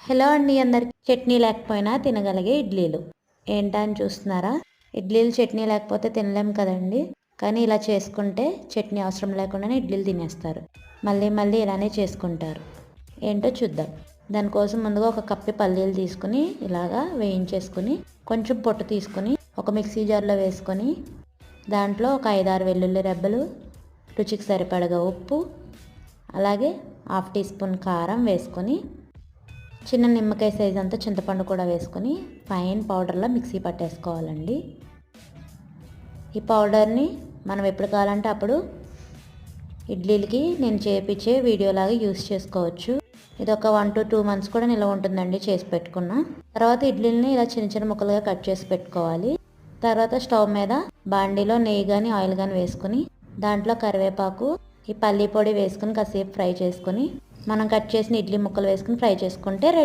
Hello అండి, అందరికి చట్నీ లేకపోయినా తినగలిగే ఇడ్లీలు ఏంటా అని చూస్తున్నారా? ఇడ్లీలు చట్నీ లేకపోతే తినలేం కదండి. కానీ ఇలా చేసుకుంటే చట్నీ అవసరం లేకుండానే ఇడ్లీలు తినేస్తారు. మళ్ళీ మళ్ళీ ఇలానే చేసుకుంటారు. ఏంటో చూద్దాం. దానికోసం ముందుగా ఒక కప్పు పల్లీలు తీసుకుని ఇలాగా వేయించేసుకుని కొంచెం పొట్టు తీసుకుని ఒక మిక్సీ జార్లో వేసుకొని దాంట్లో ఒక 5-6 వెల్లుల్లి రెబ్బలు, రుచికి సరిపడగా ఉప్పు, అలాగే 1/2 టీ స్పూన్ కారం వేసుకొని చిన్న నిమ్మకాయ సైజ్ అంతా చింతపండు కూడా వేసుకొని ఫైన్ పౌడర్లా మిక్సీ పట్టేసుకోవాలండి. ఈ పౌడర్ని మనం ఎప్పుడు కావాలంటే అప్పుడు ఇడ్లీలకి నేను చేపించే వీడియోలాగా యూస్ చేసుకోవచ్చు. ఇది ఒక 1 to 2 months కూడా నిల్వ ఉంటుందండి చేసి పెట్టుకున్న తర్వాత. ఇడ్లీలని ఇలా చిన్న చిన్న ముక్కలుగా కట్ చేసి పెట్టుకోవాలి. తర్వాత స్టవ్ మీద బాండీలో నెయ్యి కానీ ఆయిల్ కానీ వేసుకొని దాంట్లో కరివేపాకు, ఈ పల్లీ పొడి వేసుకుని కాసేపు ఫ్రై చేసుకొని మనం కట్ చేసిన ఇడ్లీ ముక్కలు వేసుకుని ఫ్రై చేసుకుంటే